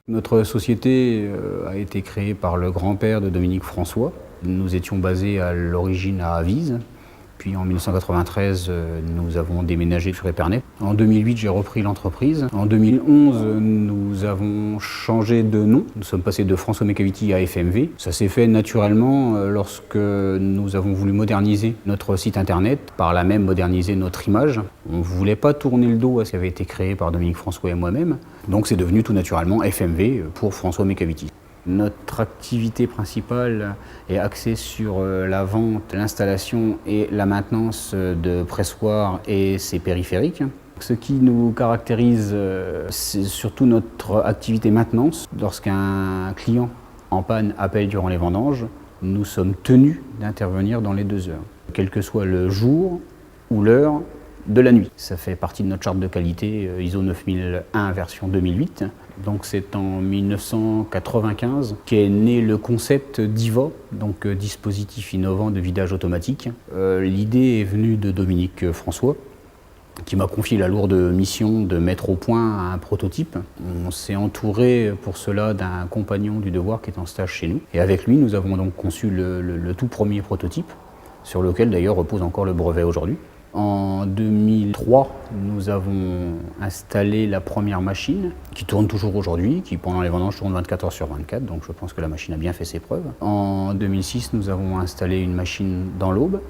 Notre société a été créée par le grand-père de Dominique François. Nous étions basés à l'origine à Avise. Puis en 1993, nous avons déménagé sur Épernay. En 2008, j'ai repris l'entreprise. En 2011, nous avons changé de nom. Nous sommes passés de François Mecaviti à FMV. Ça s'est fait naturellement lorsque nous avons voulu moderniser notre site internet, par là même moderniser notre image. On ne voulait pas tourner le dos à ce qui avait été créé par Dominique François et moi-même. Donc c'est devenu tout naturellement FMV pour François Mecaviti. Notre activité principale est axée sur la vente, l'installation et la maintenance de pressoirs et ses périphériques. Ce qui nous caractérise, c'est surtout notre activité maintenance. Lorsqu'un client en panne appelle durant les vendanges, nous sommes tenus d'intervenir dans les 2 heures, quel que soit le jour ou l'heure de la nuit. Ça fait partie de notre charte de qualité ISO 9001 version 2008. Donc c'est en 1995 qu'est né le concept DIVA, donc dispositif innovant de vidage automatique. L'idée est venue de Dominique François, qui m'a confié la lourde mission de mettre au point un prototype. On s'est entouré pour cela d'un compagnon du devoir qui est en stage chez nous. Et avec lui, nous avons donc conçu le tout premier prototype, sur lequel d'ailleurs repose encore le brevet aujourd'hui. En 2003, nous avons installé la première machine, qui tourne toujours aujourd'hui, qui pendant les vendanges tourne 24 heures sur 24, donc je pense que la machine a bien fait ses preuves. En 2006, nous avons installé une machine dans l'Aube.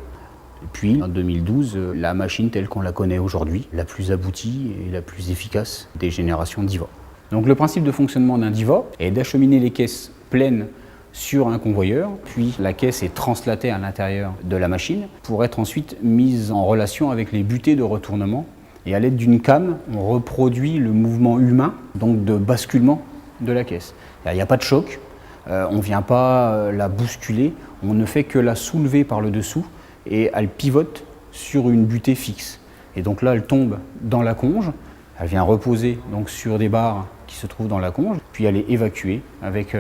Et puis en 2012, la machine telle qu'on la connaît aujourd'hui, la plus aboutie et la plus efficace des générations DIVA. Donc le principe de fonctionnement d'un DIVA est d'acheminer les caisses pleines sur un convoyeur, puis la caisse est translatée à l'intérieur de la machine pour être ensuite mise en relation avec les butées de retournement. Et à l'aide d'une came, on reproduit le mouvement humain, donc de basculement de la caisse. Il n'y a pas de choc, on ne vient pas la bousculer, on ne fait que la soulever par le dessous et elle pivote sur une butée fixe. Et donc là, elle tombe dans la conge, elle vient reposer donc sur des barres qui se trouvent dans la conge, puis elle est évacuée avec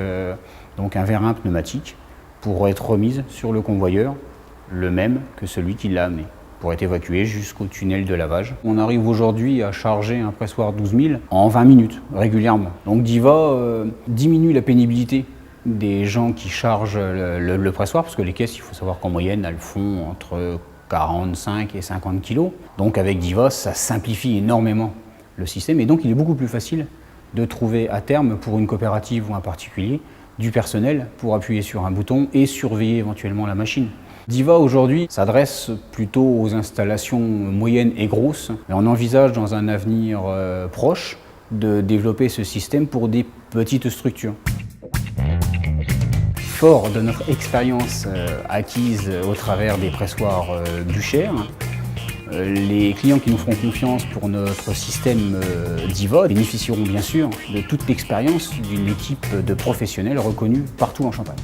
donc un vérin pneumatique pour être remise sur le convoyeur, le même que celui qui l'a amené, pour être évacué jusqu'au tunnel de lavage. On arrive aujourd'hui à charger un pressoir 12 000 en 20 minutes, régulièrement. Donc DIVA diminue la pénibilité des gens qui chargent le pressoir, parce que les caisses, il faut savoir qu'en moyenne, elles font entre 45 et 50 kg. Donc avec DIVA, ça simplifie énormément le système, et donc il est beaucoup plus facile de trouver à terme, pour une coopérative ou un particulier, du personnel pour appuyer sur un bouton et surveiller éventuellement la machine. DIVA aujourd'hui s'adresse plutôt aux installations moyennes et grosses, et on envisage dans un avenir proche de développer ce système pour des petites structures. Fort de notre expérience acquise au travers des pressoirs Bucher, les clients qui nous feront confiance pour notre système DIVA bénéficieront bien sûr de toute l'expérience d'une équipe de professionnels reconnus partout en Champagne.